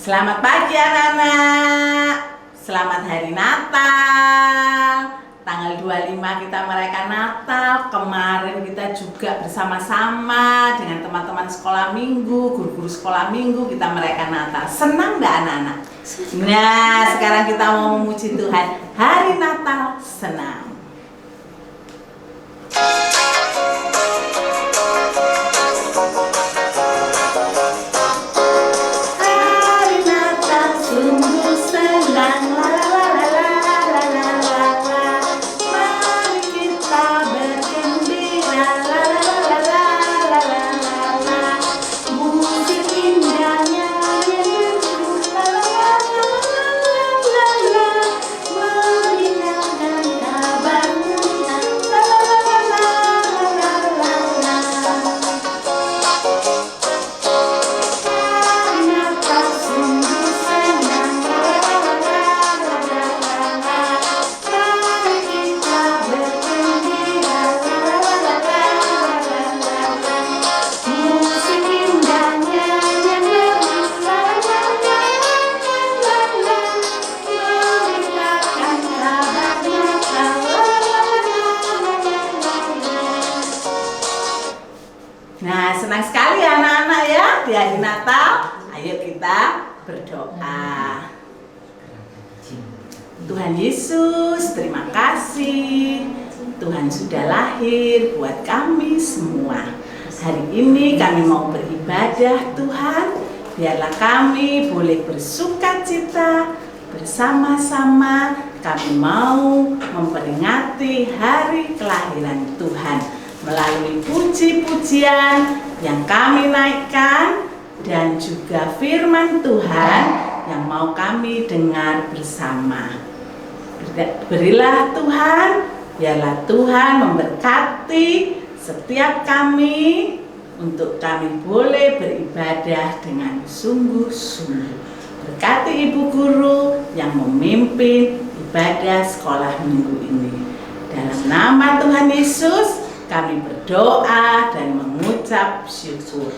Selamat pagi anak-anak. Selamat hari Natal. Tanggal 25 kita merayakan Natal. Kemarin kita juga bersama-sama dengan teman-teman sekolah minggu, guru-guru sekolah minggu kita merayakan Natal. Senang enggak anak-anak? Nah, sekarang kita mau memuji Tuhan. Hari Natal senang. Nah, senang sekali anak-anak ya di hari Natal. Ayo kita berdoa. Tuhan Yesus, terima kasih. Tuhan sudah lahir buat kami semua. Hari ini kami mau beribadah Tuhan. Biarlah kami boleh bersukacita bersama-sama. Kami mau memperingati hari kelahiran Tuhan melalui puji-pujian yang kami naikkan dan juga firman Tuhan yang mau kami dengar bersama. Berilah Tuhan, biarlah Tuhan memberkati setiap kami untuk kami boleh beribadah dengan sungguh-sungguh. Berkati Ibu Guru yang memimpin ibadah sekolah minggu ini. Dalam nama Tuhan Yesus, kami berdoa dan mengucap syukur.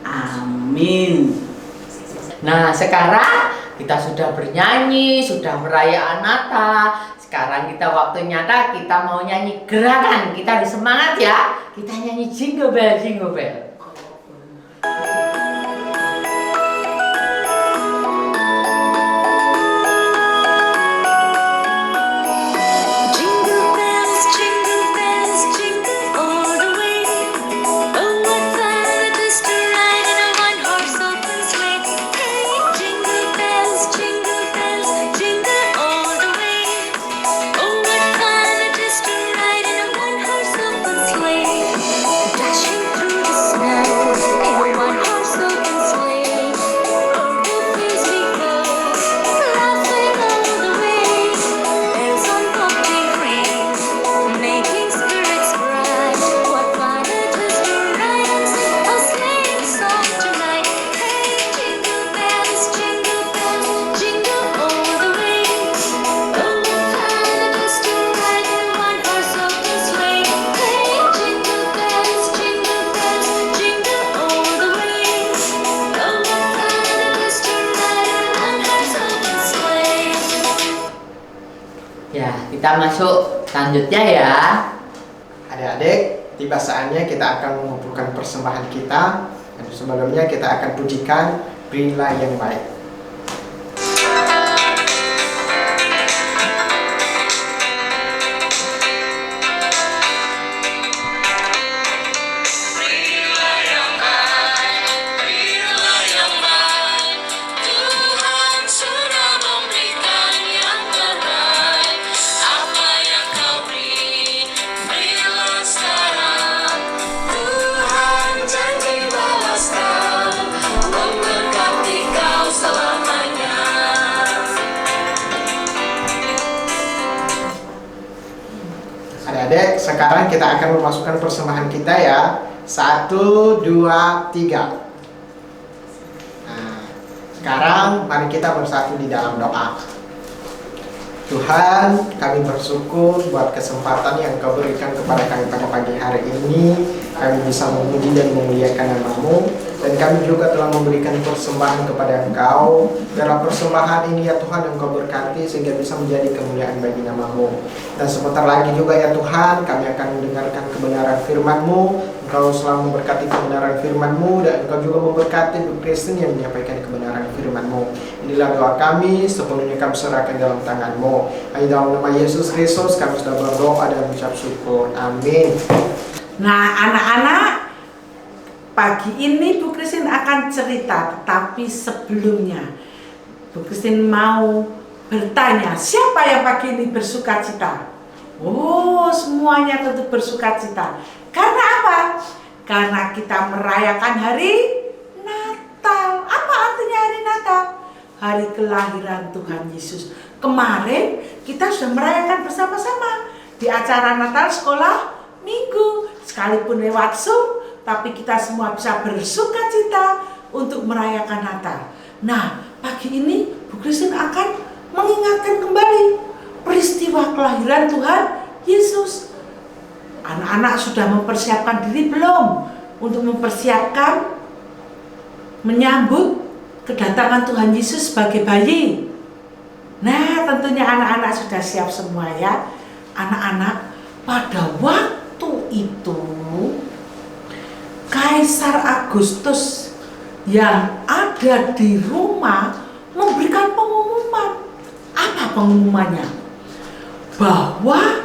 Amin. Nah, sekarang kita sudah bernyanyi, sudah merayakan Natal. Sekarang kita waktunya kita mau nyanyi gerakan. Kita harus semangat ya. Kita nyanyi Jingle Bell, Jingle Bell. Ya, kita masuk selanjutnya ya. Adik-adik, tiba saatnya kita akan mengumpulkan persembahan kita. Dan sebelumnya kita akan pujikan Berilah yang Baik. Adik-adik, sekarang kita akan memasukkan persembahan kita ya. 1, 2, 3. Nah, sekarang mari kita bersatu di dalam doa. Tuhan, kami bersyukur buat kesempatan yang Kau berikan kepada kami pada pagi hari ini. Kami bisa memuji dan memuliakan nama-Mu. Dan kami juga telah memberikan persembahan kepada Engkau. Biarlah persembahan ini ya Tuhan Engkau berkati sehingga bisa menjadi kemuliaan bagi nama-Mu. Dan sebentar lagi juga ya Tuhan kami akan mendengarkan kebenaran firman-Mu. Engkau selalu memberkati kebenaran firman-Mu dan Engkau juga memberkati Bu Kristen yang menyampaikan kebenaran firman-Mu. Inilah doa kami, sepenuhnya kami serahkan dalam tangan-Mu. Hanya dalam nama Yesus Kristus kami sudah berdoa dan mengucap syukur. Amin. Nah, anak-anak, pagi ini Bu Christine akan cerita, tetapi sebelumnya Bu Christine mau bertanya, siapa yang pagi ini bersuka cita? Oh, semuanya tentu bersuka cita. Karena apa? Karena kita merayakan hari Natal. Apa artinya hari Natal? Hari kelahiran Tuhan Yesus. Kemarin kita sudah merayakan bersama-sama di acara Natal sekolah minggu, sekalipun lewat Zoom, tapi kita semua bisa bersuka cita untuk merayakan Natal. Nah, pagi ini Bu Christine akan mengingatkan kembali peristiwa kelahiran Tuhan Yesus. Anak-anak sudah mempersiapkan diri belum untuk mempersiapkan menyambut kedatangan Tuhan Yesus sebagai bayi? Nah, tentunya anak-anak sudah siap semua ya. Anak-anak, pada waktu itu Kaisar Agustus yang ada di rumah memberikan pengumuman. Apa pengumumannya? Bahwa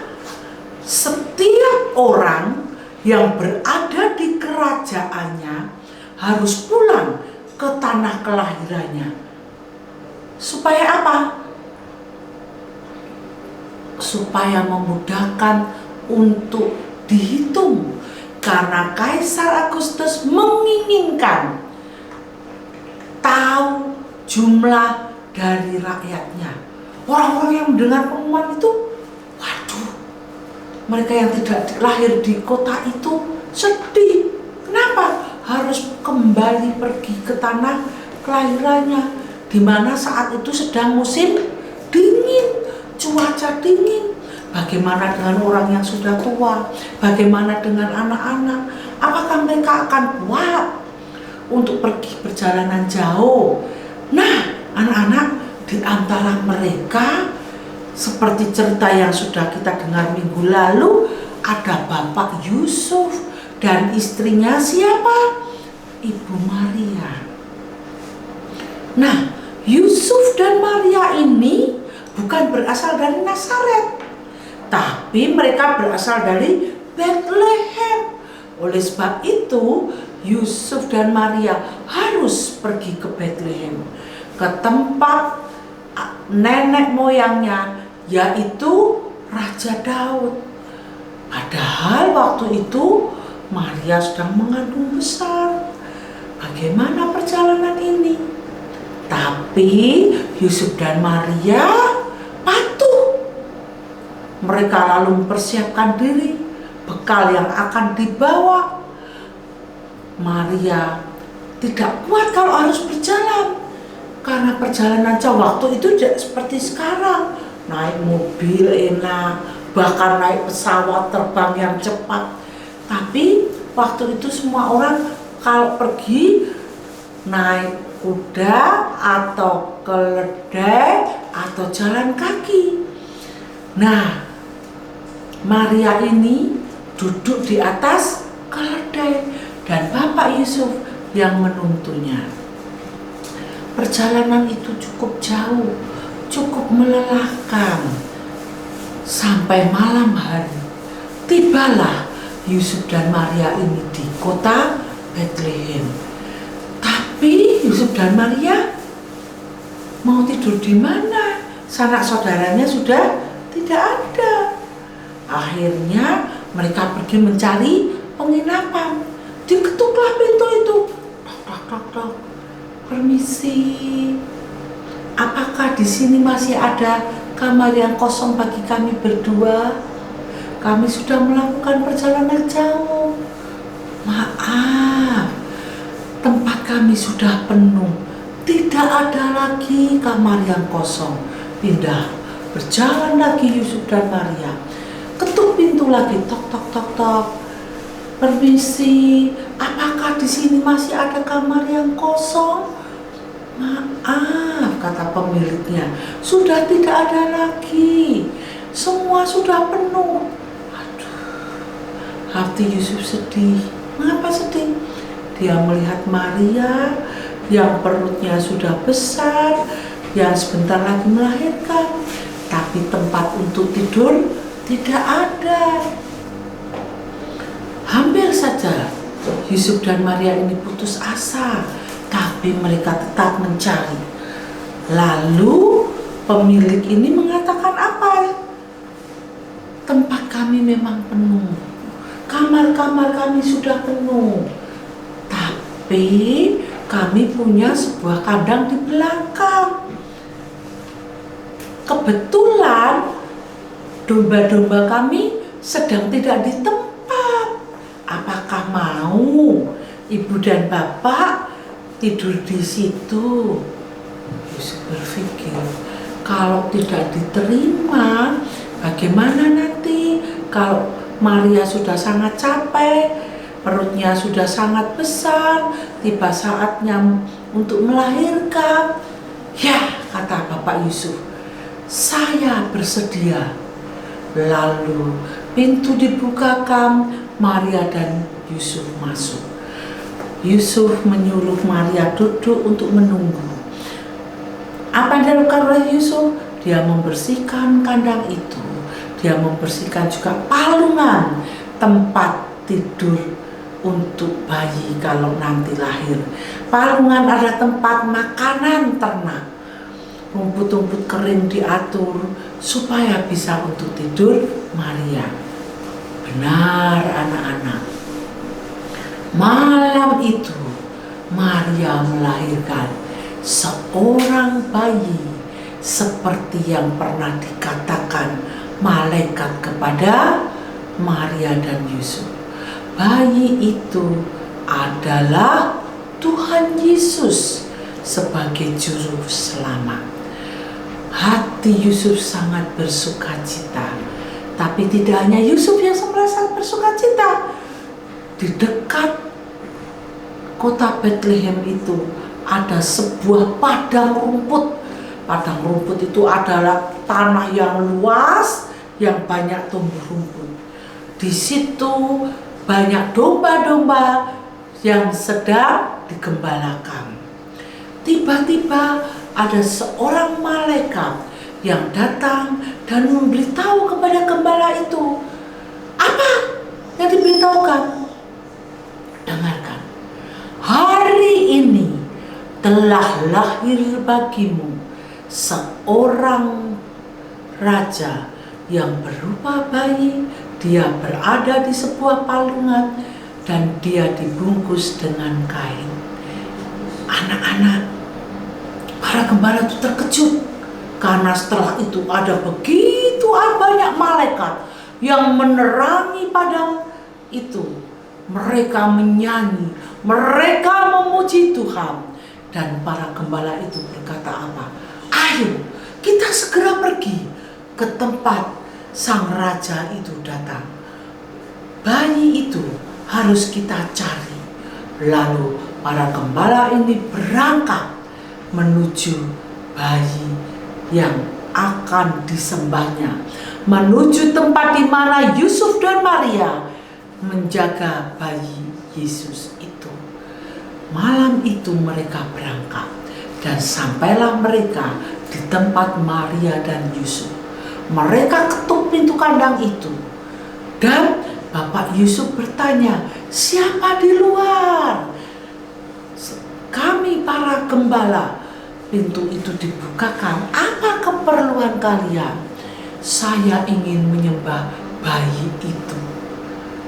setiap orang yang berada di kerajaannya harus pulang ke tanah kelahirannya. Supaya apa? Supaya memudahkan untuk dihitung. Karena Kaisar Agustus menginginkan tahu jumlah dari rakyatnya. Orang-orang yang mendengar pengumuman itu, waduh, mereka yang tidak lahir di kota itu sedih. Kenapa? Harus kembali pergi ke tanah kelahirannya, di mana saat itu sedang musim dingin, cuaca dingin. Bagaimana dengan orang yang sudah tua? Bagaimana dengan anak-anak? Apakah mereka akan kuat untuk pergi perjalanan jauh? Nah, anak-anak, di antara mereka, seperti cerita yang sudah kita dengar minggu lalu, ada Bapak Yusuf dan istrinya siapa? Ibu Maria. Nah, Yusuf dan Maria ini bukan berasal dari Nazaret, tapi mereka berasal dari Bethlehem. Oleh sebab itu, Yusuf dan Maria harus pergi ke Bethlehem, ke tempat nenek moyangnya, yaitu Raja Daud. Padahal waktu itu Maria sedang mengandung besar. Bagaimana perjalanan ini? Tapi Yusuf dan Maria patuh. Mereka lalu mempersiapkan diri, bekal yang akan dibawa. Maria tidak kuat kalau harus berjalan, karena perjalanan jauh. Waktu itu tidak seperti sekarang, naik mobil enak, bahkan naik pesawat terbang yang cepat. Tapi waktu itu semua orang kalau pergi naik kuda atau keledai atau jalan kaki. Nah, Maria ini duduk di atas keledai dan Bapak Yusuf yang menuntunnya. Perjalanan itu cukup jauh, cukup melelahkan. Sampai malam hari, tibalah Yusuf dan Maria ini di kota Bethlehem. Tapi Yusuf dan Maria mau tidur di mana? Sanak saudaranya sudah tidak ada. Akhirnya mereka pergi mencari penginapan. Diketuklah pintu itu. Tok tok tok tok. Permisi. Apakah di sini masih ada kamar yang kosong bagi kami berdua? Kami sudah melakukan perjalanan jauh. Maaf, tempat kami sudah penuh. Tidak ada lagi kamar yang kosong. Pindah. Berjalan lagi Yusuf dan Maria. Ketuk pintu lagi, tok tok tok tok. Permisi, apakah di sini masih ada kamar yang kosong? Maaf, kata pemiliknya, sudah tidak ada lagi. Semua sudah penuh. Aduh, hati Yusuf sedih. Mengapa sedih? Dia melihat Maria yang perutnya sudah besar, yang sebentar lagi melahirkan, tapi tempat untuk tidur tidak ada. Hampir saja Yusuf dan Maria ini putus asa, tapi mereka tetap mencari. Lalu pemilik ini mengatakan apa? Tempat kami memang penuh, kamar-kamar kami sudah penuh, tapi kami punya sebuah kandang di belakang. Kebetulan domba-domba kami sedang tidak di tempat. Apakah mau ibu dan bapak tidur di situ? Yusuf berpikir, kalau tidak diterima, bagaimana nanti? Kalau Maria sudah sangat capek, perutnya sudah sangat besar, tiba saatnya untuk melahirkan. Ya, kata Bapak Yusuf, saya bersedia. Lalu pintu dibukakan, Maria dan Yusuf masuk. Yusuf menyuruh Maria duduk untuk menunggu. Apa yang dilakukan oleh Yusuf? Dia membersihkan kandang itu. Dia membersihkan juga palungan tempat tidur untuk bayi kalau nanti lahir. Palungan ada tempat makanan ternak. Rumput-rumput kering diatur supaya bisa untuk tidur Maria. Benar anak-anak. Malam itu Maria melahirkan seorang bayi seperti yang pernah dikatakan malaikat kepada Maria dan Yusuf. Bayi itu adalah Tuhan Yesus sebagai juru selamat. Hati Yusuf sangat bersukacita. Tapi tidak hanya Yusuf yang merasa bersukacita. Di dekat kota Bethlehem itu ada sebuah padang rumput. Padang rumput itu adalah tanah yang luas yang banyak tumbuh rumput. Di situ banyak domba-domba yang sedang digembalakan. Tiba-tiba ada seorang malaikat yang datang dan memberitahu kepada gembala itu. Apa yang diberitahukan? Dengarkan. Hari ini telah lahir bagimu seorang raja yang berupa bayi. Dia berada di sebuah palungan dan dia dibungkus dengan kain. Anak-anak, para gembala itu terkejut karena setelah itu ada begitu banyak malaikat yang menerangi padang itu. Mereka menyanyi, mereka memuji Tuhan, dan para gembala itu berkata apa? Ayo kita segera pergi ke tempat sang raja itu datang. Bayi itu harus kita cari. Lalu para gembala ini berangkat menuju bayi yang akan disembahnya, menuju tempat di mana Yusuf dan Maria menjaga bayi Yesus itu. Malam itu mereka berangkat dan sampailah mereka di tempat Maria dan Yusuf. Mereka ketuk pintu kandang itu dan Bapak Yusuf bertanya, siapa di luar? Kami para gembala. Pintu itu dibukakan. Apa keperluan kalian? Saya ingin menyembah bayi itu.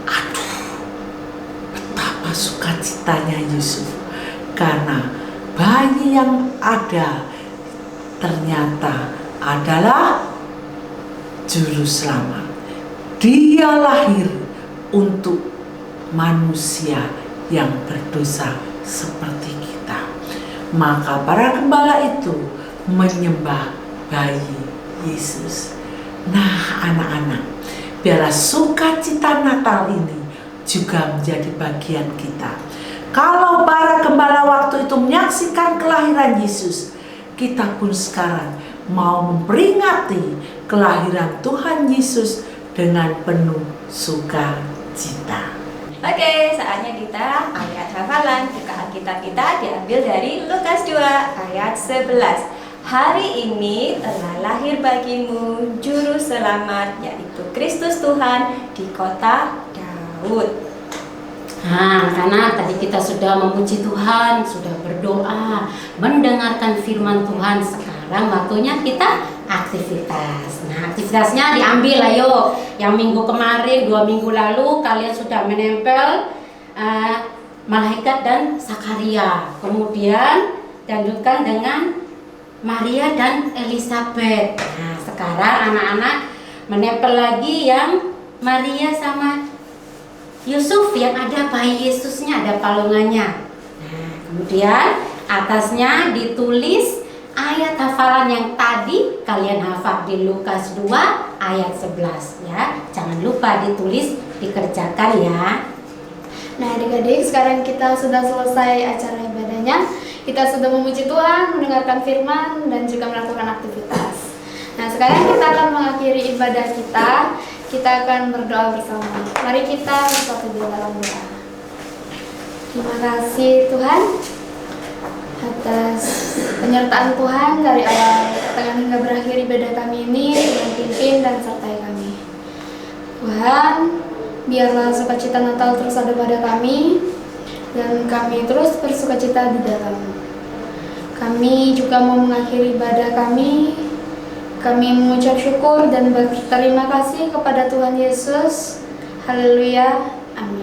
Aduh, betapa sukacitanya Yusuf. Karena bayi yang ada ternyata adalah juru selamat. Dia lahir untuk manusia yang berdosa seperti kita. Maka para gembala itu menyembah bayi Yesus. Nah anak-anak, biarlah sukacita Natal ini juga menjadi bagian kita. Kalau para gembala waktu itu menyaksikan kelahiran Yesus, kita pun sekarang mau memperingati kelahiran Tuhan Yesus dengan penuh sukacita. Oke, saatnya kita ayat hafalan. Buka Alkitab kita diambil dari Lukas 2 ayat 11. Hari ini telah lahir bagimu juru selamat, yaitu Kristus Tuhan di kota Daud. Nah, karena tadi kita sudah memuji Tuhan, sudah berdoa, mendengarkan firman Tuhan. Sekarang waktunya kita aktivitas. Nah, aktivitasnya diambil, ayo. Yang minggu kemarin, 2 minggu lalu kalian sudah menempel malaikat dan Zakaria. Kemudian lanjutkan dengan Maria dan Elizabeth. Nah, sekarang anak-anak menempel lagi yang Maria sama Yusuf, yang ada bayi Yesusnya, ada palungannya. Nah, kemudian atasnya ditulis ayat hafalan yang tadi kalian hafal di Lukas 2 ayat 11 ya. Jangan lupa ditulis, dikerjakan ya. Nah, adik-adik, sekarang kita sudah selesai acara ibadahnya. Kita sudah memuji Tuhan, mendengarkan firman, dan juga melakukan aktivitas. Nah, sekarang kita akan mengakhiri ibadah kita. Kita akan berdoa bersama. Mari kita bersatu di dalam doa. Terima kasih Tuhan atas penyertaan Tuhan dari awal tengah hingga berakhir ibadah kami ini, dengan pimpin dan sertai kami. Tuhan, biarlah sukacita Natal terus ada pada kami, dan kami terus bersukacita di dalam-Mu. Kami juga mau mengakhiri ibadah kami. Kami mengucap syukur dan berterima kasih kepada Tuhan Yesus. Haleluya. Amin.